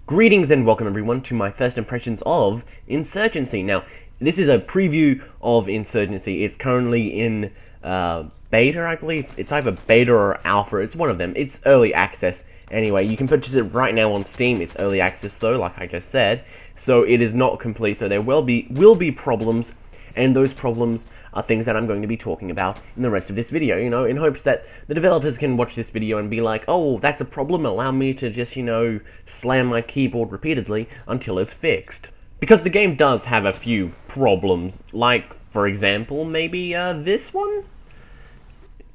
Greetings and welcome everyone to my first impressions of Insurgency. Now, this is a preview of Insurgency. It's currently in beta, I believe. It's either beta or alpha. It's one of them. It's early access. Anyway, you can purchase it right now on Steam. It's early access though, like I just said. So it is not complete, so there will be problems, and those problems are things that I'm going to be talking about in the rest of this video, you know, in hopes that the developers can watch this video and be like, oh, that's a problem, allow me to just, you know, slam my keyboard repeatedly until it's fixed. Because the game does have a few problems, like, for example, maybe, this one?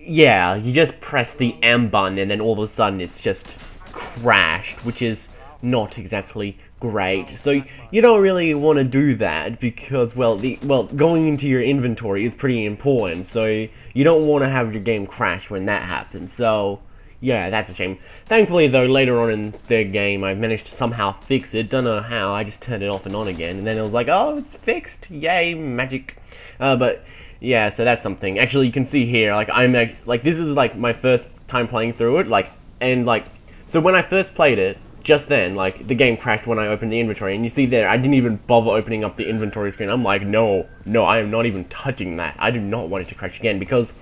Yeah, you just press the M button and then all of a sudden it's just crashed, which is not exactly great. So you don't really want to do that because, well, going into your inventory is pretty important. So you don't want to have your game crash when that happens. So yeah, that's a shame. Thankfully, though, later on in the game, I managed to somehow fix it. Don't know how. I just turned it off and on again, and then it was like, oh, it's fixed. Yay, magic. But yeah, so that's something. Actually, you can see here, like this is like my first time playing through it, so when I first played it. Just then, like, the game crashed when I opened the inventory, and you see there, I didn't even bother opening up the inventory screen. I'm like, no, I am not even touching that. I do not want it to crash again, because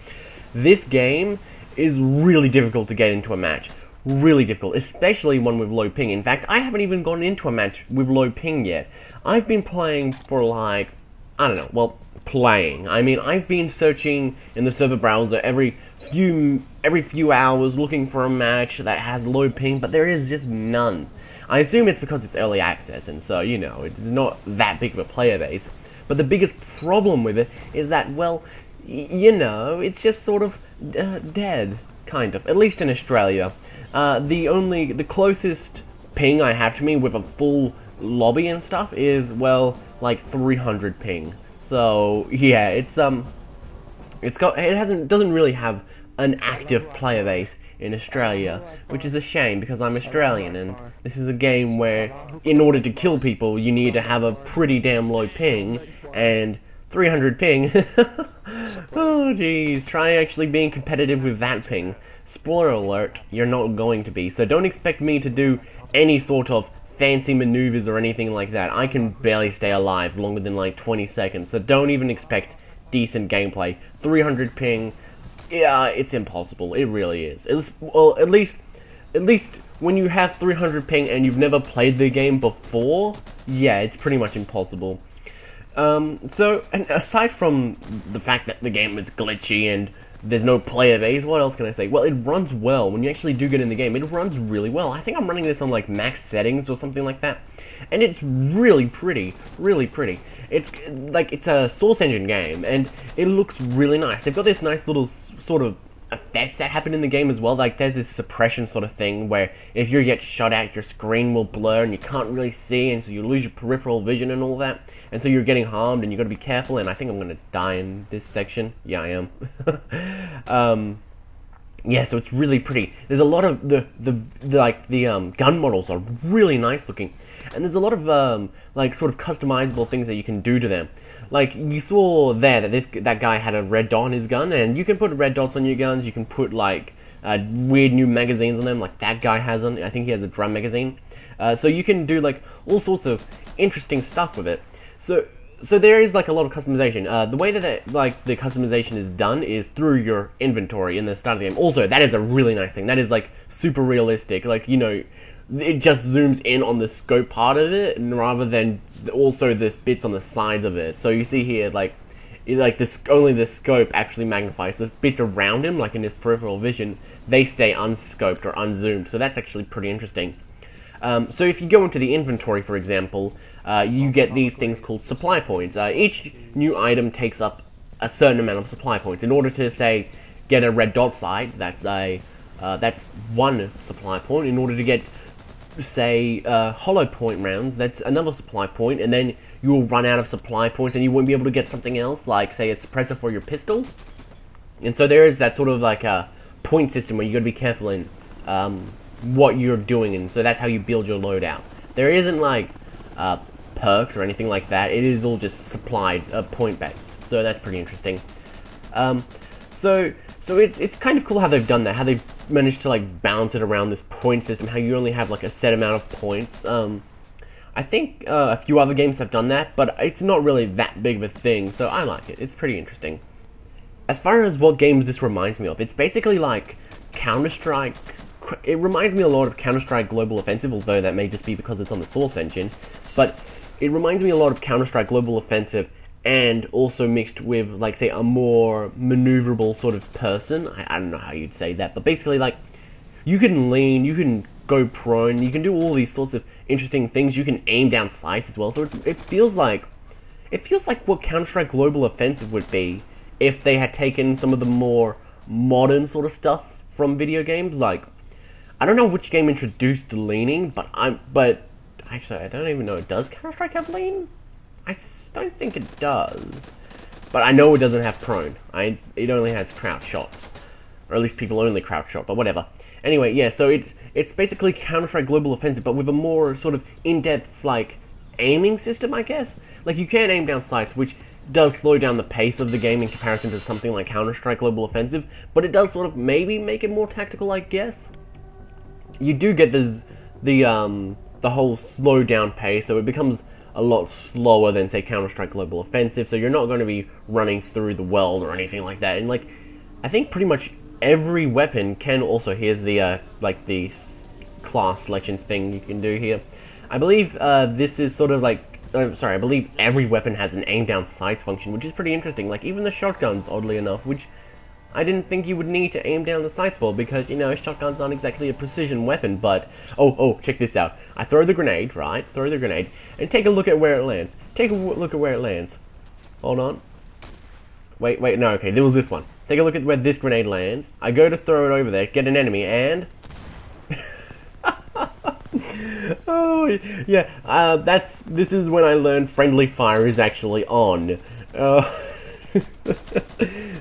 this game is really difficult to get into a match. Really difficult, especially one with low ping. In fact, I haven't even gone into a match with low ping yet. I've been playing for, like, I don't know, well, playing. I mean, I've been searching in the server browser every few hours looking for a match that has low ping, but there is just none. I assume it's because it's early access, and so, you know, it's not that big of a player base. But the biggest problem with it is that, well, you know, it's just sort of dead, kind of. At least in Australia. The closest ping I have to me with a full lobby and stuff is, well, like 300 ping. So yeah, it doesn't really have an active player base in Australia, which is a shame because I'm Australian and this is a game where in order to kill people you need to have a pretty damn low ping, and 300 ping. Oh jeez, try actually being competitive with that ping. Spoiler alert, you're not going to be, so don't expect me to do any sort of fancy maneuvers or anything like that. I can barely stay alive longer than like 20 seconds, so don't even expect decent gameplay. 300 ping, yeah, it's impossible. It really is. Well, at least when you have 300 ping and you've never played the game before, yeah, it's pretty much impossible. So, and aside from the fact that the game is glitchy and there's no player base, what else can I say? Well, it runs well. When you actually do get in the game, it runs really well. I think I'm running this on like max settings or something like that. And it's really pretty, really pretty. It's like, it's a Source Engine game, and it looks really nice. They've got this nice little sort of effects that happen in the game as well. Like, there's this suppression sort of thing where if you get shot at, your screen will blur and you can't really see, and so you lose your peripheral vision and all that. And so you're getting harmed, and you got to be careful. And I think I'm gonna die in this section. Yeah, I am. Yeah, so it's really pretty. There's a lot of the gun models are really nice looking, and there's a lot of like sort of customizable things that you can do to them. Like you saw there that that guy had a red dot on his gun, and you can put red dots on your guns. You can put like weird new magazines on them, like that guy has on. I think he has a drum magazine. So you can do like all sorts of interesting stuff with it. So there is like a lot of customization. The way that the customization is done is through your inventory in the start of the game. Also, that is a really nice thing. That is like super realistic. Like, you know, it just zooms in on the scope part of it, and rather than also this bits on the sides of it. So you see here, like this, only the scope actually magnifies. The bits around him, like in his peripheral vision, they stay unscoped or unzoomed. So that's actually pretty interesting. So if you go into the inventory, for example, you get these things called supply points. Each new item takes up a certain amount of supply points. In order to, say, get a red dot sight, that's one supply point. In order to get, say, hollow point rounds, that's another supply point, and then you will run out of supply points and you won't be able to get something else, like, say, a suppressor for your pistol. And so there is that sort of like a point system where you got to be careful in what you're doing, and so that's how you build your loadout. There isn't like perks or anything like that. It is all just supplied point based, so that's pretty interesting. So So it's kind of cool how they've done that, how they've managed to like balance it around this point system, how you only have like a set amount of points. I think a few other games have done that, but it's not really that big of a thing, so I like it. It's pretty interesting. As far as what games this reminds me of, it's basically like Counter-Strike. It reminds me a lot of Counter-Strike Global Offensive, although that may just be because it's on the Source engine. But it reminds me a lot of Counter-Strike Global Offensive, and also mixed with, like, say, a more maneuverable sort of person. I don't know how you'd say that, but basically, like, you can lean, you can go prone, you can do all these sorts of interesting things. You can aim down sights as well, so it feels like what Counter-Strike Global Offensive would be if they had taken some of the more modern sort of stuff from video games. Like, I don't know which game introduced leaning, but actually, I don't even know. Does Counter-Strike have lean? I don't think it does. But I know it doesn't have prone. It only has crouch shots. Or at least people only crouch shot, but whatever. Anyway, yeah, so it's basically Counter-Strike Global Offensive, but with a more sort of in-depth, like, aiming system, I guess? Like, you can aim down sights, which does slow down the pace of the game in comparison to something like Counter-Strike Global Offensive, but it does sort of maybe make it more tactical, I guess. You do get the whole slow down pace, so it becomes a lot slower than, say, Counter-Strike Global Offensive, so you're not going to be running through the world or anything like that. And, like, I think pretty much every weapon can also, here's the, like, the class selection thing you can do here. I believe, this is sort of like, I believe every weapon has an aim down sights function, which is pretty interesting. Like, even the shotguns, oddly enough, which I didn't think you would need to aim down the sights for, because, you know, shotguns aren't exactly a precision weapon, but, oh, check this out. I throw the grenade, right? Throw the grenade, and take a look at where it lands. Take a look at where it lands. Hold on. Wait, no, okay, there was this one. Take a look at where this grenade lands. I go to throw it over there, get an enemy, and... oh, yeah, this is when I learned friendly fire is actually on.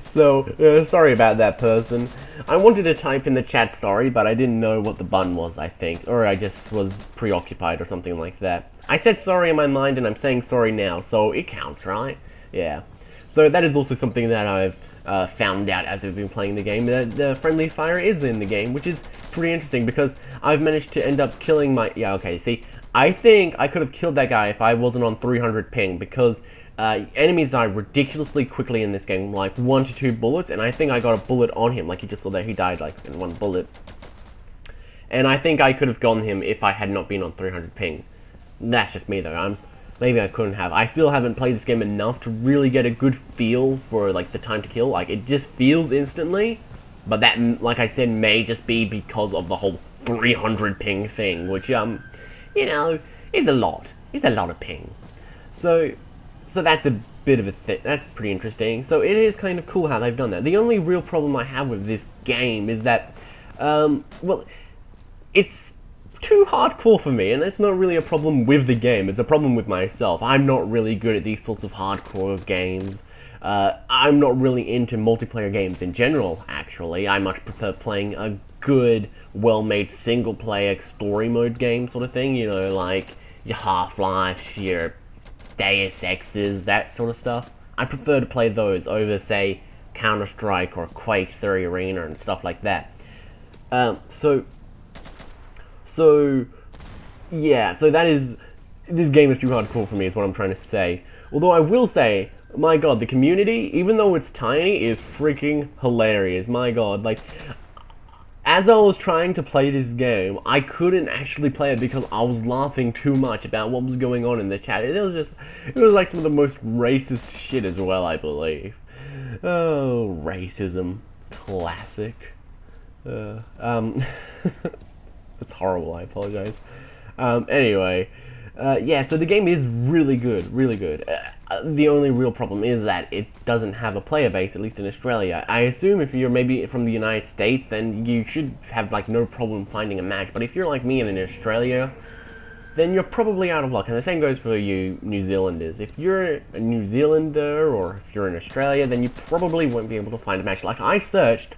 So, sorry about that, person. I wanted to type in the chat sorry, but I didn't know what the button was, I think. Or I just was preoccupied or something like that. I said sorry in my mind, and I'm saying sorry now, so it counts, right? Yeah. So that is also something that I've found out as I've been playing the game, that the friendly fire is in the game, which is pretty interesting, because I've managed to end up killing my... Yeah, okay, see, I think I could have killed that guy if I wasn't on 300 ping, because enemies die ridiculously quickly in this game, like 1 to 2 bullets, and I think I got a bullet on him, like you just saw there, he died like in 1 bullet. And I think I could have gotten him if I had not been on 300 ping. That's just me though, maybe I couldn't have. I still haven't played this game enough to really get a good feel for, like, the time to kill. Like, it just feels instantly, but that, like I said, may just be because of the whole 300 ping thing, which, you know, is a lot. It's a lot of ping. So that's a bit of a that's pretty interesting. So it is kind of cool how they've done that. The only real problem I have with this game is that, well, it's too hardcore for me, and it's not really a problem with the game, it's a problem with myself. I'm not really good at these sorts of hardcore games. I'm not really into multiplayer games in general, actually. I much prefer playing a good, well-made single-player story mode game sort of thing, you know, like your Half-Life, your Deus Exes, that sort of stuff. I prefer to play those over, say, Counter-Strike or Quake 3 Arena and stuff like that. Yeah, so that is... This game is too hardcore for me, is what I'm trying to say. Although I will say, my god, the community, even though it's tiny, is freaking hilarious. My god, like... As I was trying to play this game, I couldn't actually play it because I was laughing too much about what was going on in the chat. It was like some of the most racist shit as well, I believe. Oh, racism. Classic. It's horrible, I apologize. Anyway, yeah, so the game is really good, really good. The only real problem is that it doesn't have a player base, at least in Australia. I assume if you're maybe from the United States, then you should have, like, no problem finding a match. But if you're like me and in Australia, then you're probably out of luck. And the same goes for you New Zealanders. If you're a New Zealander, or if you're in Australia, then you probably won't be able to find a match. Like, I searched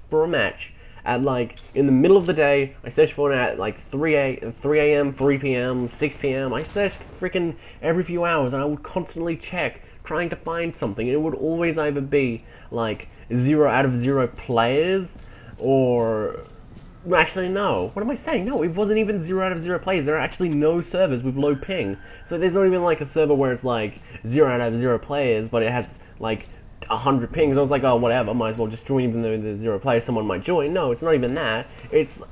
for a match at, like, in the middle of the day. I searched for it at, like, 3 a.m., 3 p.m., 6 p.m. I searched freaking every few hours, and I would constantly check trying to find something. It would always either be like 0 out of 0 players, or actually no, what am I saying? No, it wasn't even 0 out of 0 players. There are actually no servers with low ping. So there's not even like a server where it's like 0 out of 0 players, but it has like 100 pings. I was like, oh, whatever, might as well just join even though there's 0 players, someone might join. No, it's not even that.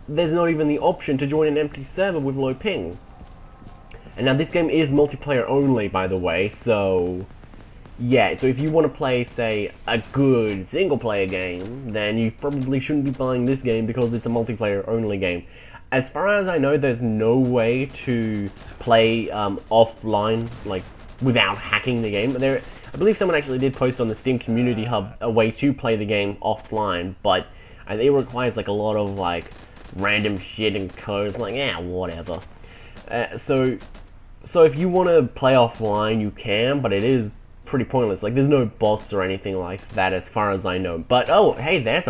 There's not even the option to join an empty server with low ping. And now this game is multiplayer only, by the way, so yeah, so if you want to play, say, a good single-player game, then you probably shouldn't be buying this game because it's a multiplayer-only game. As far as I know, there's no way to play offline, like, without hacking the game. I believe someone actually did post on the Steam Community Hub a way to play the game offline, but I think it requires, like, a lot of, like, random shit and codes, like, yeah, whatever. So if you want to play offline, you can, but it is pretty pointless. Like, there's no bots or anything like that as far as I know. But, oh, hey, there's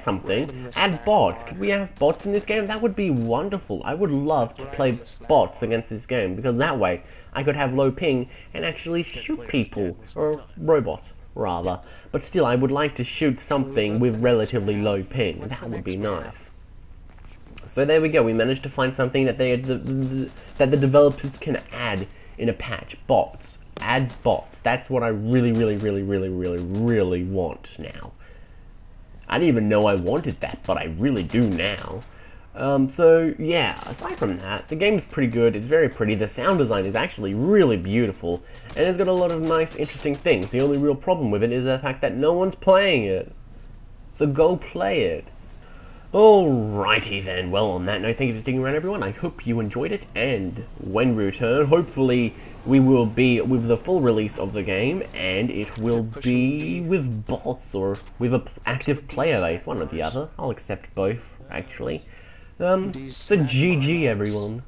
something. Add bots. Could we have bots in this game? That would be wonderful. I would love to play bots against this game, because that way I could have low ping and actually shoot people. Or robots, rather. But still, I would like to shoot something with relatively low ping. That would be nice. So there we go, we managed to find something that that the developers can add in a patch. Bots. Add bots. That's what I really want now. I didn't even know I wanted that, but I really do now. So yeah, aside from that, the game is pretty good, it's very pretty, the sound design is actually really beautiful, and it's got a lot of nice, interesting things. The only real problem with it is the fact that no one's playing it. So go play it. Alrighty then, well on that note, thank you for sticking around everyone, I hope you enjoyed it, and when we return, hopefully we will be with the full release of the game, and it will be with bots, or with an active player base, one or the other. I'll accept both, actually. So GG everyone.